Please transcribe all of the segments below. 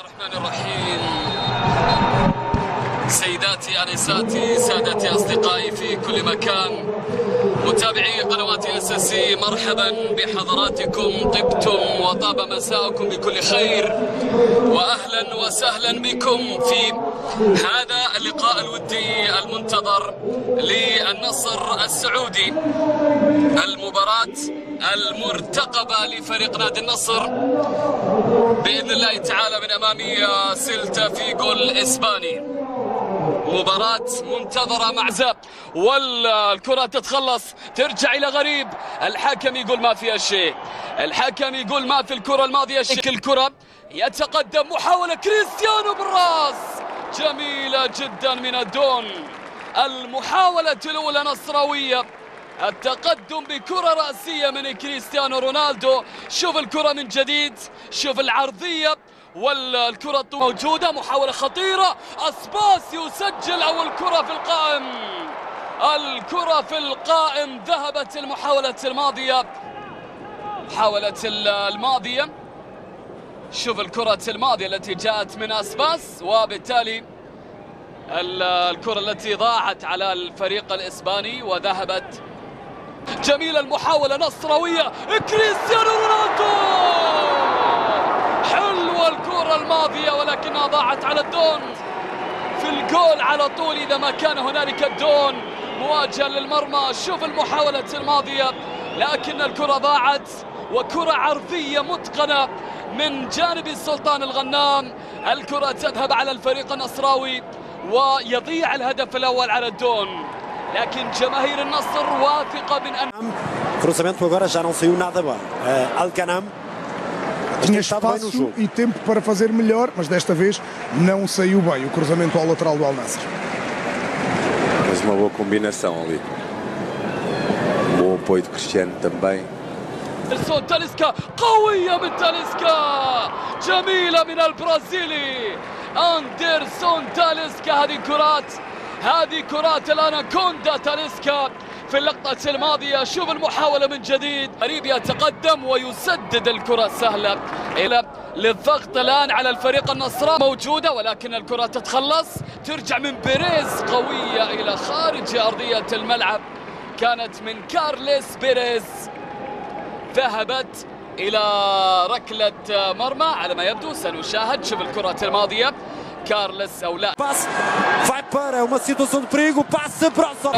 الرحمن الرحيم. سيداتي انساتي سادتي اصدقائي في كل مكان، متابعي قنوات SSC، مرحبا بحضراتكم. طبتم وطاب مساءكم بكل خير، واهلا وسهلا بكم في هذا اللقاء الودي المنتظر للنصر السعودي، المباراة المرتقبة لفريق نادي النصر بإذن الله تعالى من أمامي سيلتا فيغو الإسباني. مباراة منتظرة مع زاب، والكرة تتخلص ترجع إلى غريب. الحكم يقول ما فيها شيء، الحكم يقول ما في الكرة الماضية شيء. الكرة يتقدم، محاولة كريستيانو بالراس جميلة جدا من الدون. المحاولة الأولى نصراوية، التقدم بكرة رأسية من كريستيانو رونالدو. شوف الكرة من جديد، شوف العرضية والكرة موجودة. محاولة خطيرة، أسباس يسجل أول كرة في القائم. الكرة في القائم، ذهبت المحاولة الماضية. محاولة الماضية، شوف الكرة الماضية التي جاءت من أسباس، وبالتالي الكرة التي ضاعت على الفريق الإسباني وذهبت. جميلة المحاولة نصراوية، كريستيانو رونالدو. حلوة الكرة الماضية ولكنها ضاعت على الدون. في الجول على طول إذا ما كان هنالك الدون مواجهة للمرمى. شوف المحاولة الماضية لكن الكرة ضاعت، وكرة عرضية متقنة من جانب السلطان الغنام. الكرة تذهب على الفريق النصراوي ويضيع الهدف الأول على الدون، لكن جماهير النصر واثقة من أن cruzamento agora já não saiu nada bem. Alcanam tinha espaço e tempo para fazer melhor, mas desta vez não saiu bem o cruzamento ao lateral do Al Nassr. Mas uma boa combinação ali. Um bom apoio de Cristiano também. تاليسكا، قوية من تاليسكا، جميلة من البرازيلي أندرسون تاليسكا. هذه كرات الأناكوندا تاليسكا في اللقطة الماضية. شوف المحاولة من جديد، قريب يتقدم ويسدد الكرة سهلة إلى للضغط الآن على الفريق النصراوي. موجودة ولكن الكرة تتخلص، ترجع من بيريز قوية إلى خارج أرضية الملعب. كانت من كارليس بيريز، ذهبت إلى ركلة مرمى على ما يبدو. سنشاهد. شوف الكرة الماضية، كارلس أو لا. passe vai para uma situação de perigo, passe próximo.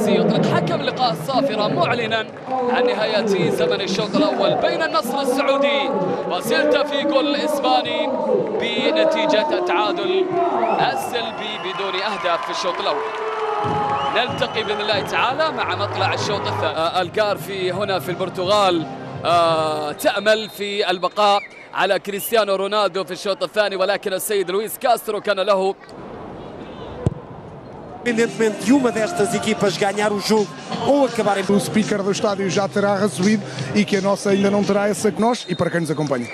يطلق حكم لقاء الصافرة معلنا عن نهاية زمن الشوط الأول بين النصر السعودي وسيلتا فيغو الإسباني بنتيجة التعادل السلبي بدون أهداف في الشوط الأول. نلتقي بإذن الله تعالى مع مطلع الشوط الثاني. الجارفي هنا في البرتغال تأمل في البقاء على كريستيانو رونالدو في الشوط الثاني، ولكن السيد لويس كاسترو كان له. Independentemente de uma destas equipas ganhar o jogo ou acabar em... O speaker do estádio já terá recebido e que a nossa ainda não terá essa que nós e para quem nos acompanha.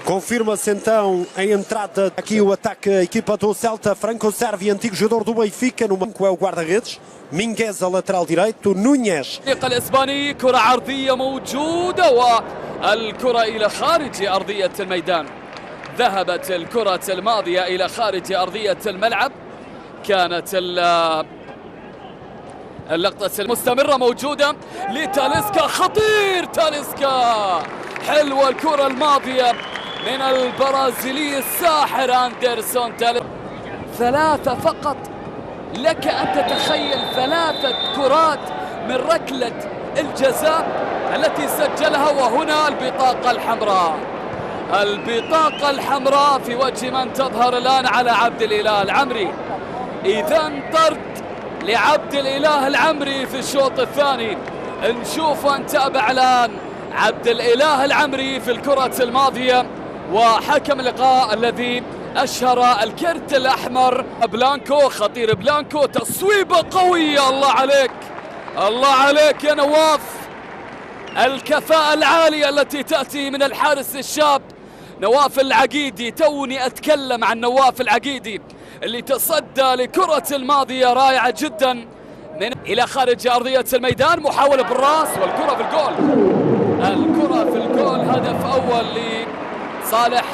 Confirma-se então a entrada aqui o ataque a equipa do Celta. Franco Servi, antigo jogador do Benfica, no banco é o guarda-redes. Mingueza lateral direito, Núñez. الفريق الإسباني كرة عرضية موجودة والكرة إلى خارج أرضية الميدان. ذهبت الكرة الماضية إلى خارج أرضية الملعب. كانت اللقطة المستمرة موجودة لتاليسكا، خطير تاليسكا. حلوة الكرة الماضية من البرازيلي الساحر أندرسون تاليسكا. ثلاثة فقط، لك أن تتخيل 3 كرات من ركلة الجزاء التي سجلها. وهنا البطاقة الحمراء، البطاقة الحمراء في وجه من تظهر الآن على عبد الإله العمري. إذن طرد لعبد الإله العمري في الشوط الثاني. نشوف ونتابع الآن عبد الإله العمري في الكرة الماضية، وحكم اللقاء الذي أشهر الكرت الأحمر بلانكو. خطير بلانكو، تصويبة قوية. الله عليك، الله عليك يا نواف. الكفاءة العالية التي تأتي من الحارس الشاب نواف العقيدي. توني أتكلم عن نواف العقيدي اللي تصدى لكرة الماضية رائعة جدا من إلى خارج أرضية الميدان. محاولة بالراس والكرة في الجول. الكرة في الجول، هدف أول لصالح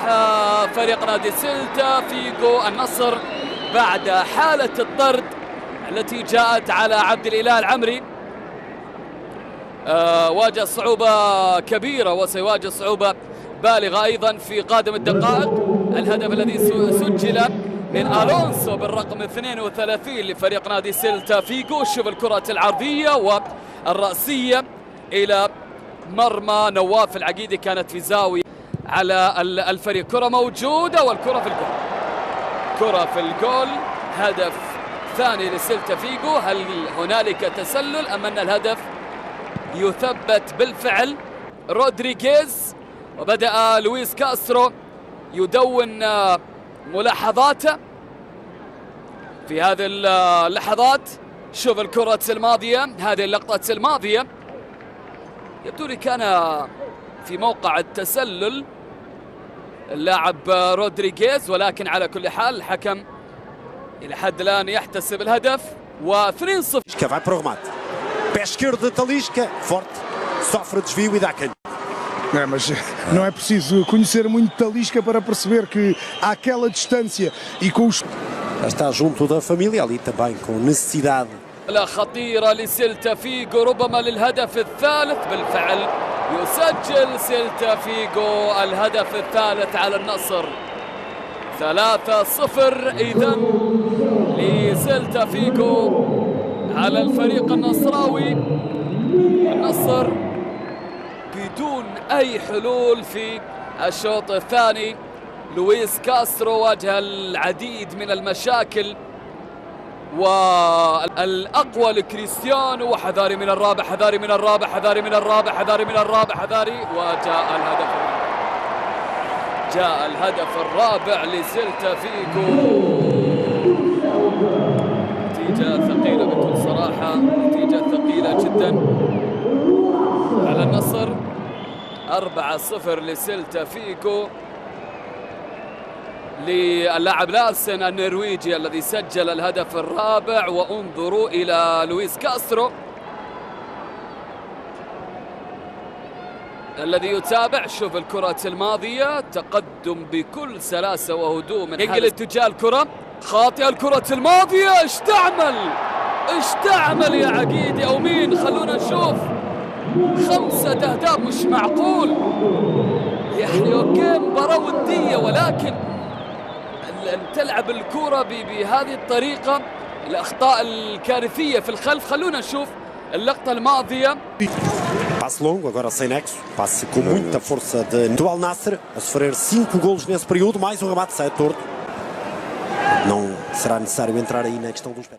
فريق نادي سيلتا فيغو. النصر بعد حالة الطرد التي جاءت على عبد الإله العمري واجه صعوبة كبيرة وسيواجه صعوبة بالغة أيضا في قادم الدقائق. الهدف الذي سجل من ألونسو بالرقم 32 لفريق نادي سيلتا فيغو. شوف الكرة العرضية والرأسية إلى مرمى نواف العقيدي، كانت في زاوية على الفريق. كرة موجودة والكرة في الجول، كرة في الجول. هدف ثاني لسيلتا فيغو. هل هنالك تسلل أم أن الهدف يثبت بالفعل؟ رودريغيز، وبدأ لويس كاسترو يدون ملاحظاته في هذه اللحظات. شوف الكرة الماضية، هذه اللقطة الماضية يبدو لي كان في موقع التسلل اللاعب رودريغيز، ولكن على كل حال الحكم إلى حد الآن يحتسب الهدف. و2-0. Vai para o remate. Pé esquerdo de Talisca, forte, sofre desvio e dá canho. Mas não é preciso conhecer muito Talisca para perceber que àquela distância e com os... Está junto da família ali também, com necessidade. لا خطيرة لسيلتا فيغو، ربما للهدف الثالث. بالفعل يسجل سيلتا فيغو الهدف الثالث على النصر. 3-0 إذن لسيلتا فيغو على الفريق النصراوي. النصر بدون أي حلول في الشوط الثاني. لويس كاسترو واجه العديد من المشاكل، والأقوى لكريستيانو. وحذاري من الرابع، حذاري من الرابع، حذاري من الرابع، حذاري من الرابع، حذاري. وجاء الهدف، جاء الهدف الرابع لسيلتا فيغو. نتيجة ثقيلة بكل صراحة، نتيجة ثقيلة جدا على النصر. 4-0 لسيلتا فيغو للاعب لاسن النرويجي الذي سجل الهدف الرابع. وانظروا إلى لويس كاسترو الذي يتابع. شوف الكرة الماضية، تقدم بكل سلاسة وهدوء من ينقل اتجاه الكرة خاطئة. الكرة الماضية اشتعمل يا عقيدي أو مين؟ خلونا نشوف. 5 أهداف، مش معقول يعني. اوكي مباراة ودية، ولكن أن تلعب الكرة بهذه الطريقة، الأخطاء الكارثية في الخلف. خلونا نشوف اللقطة الماضية. Passe longo, agora sem nexo, passe com muita força do Al Nassr, a sofrer 5 golos nesse período, mais um remate sai torto. Não será necessário entrar aí na questão dos penaltis.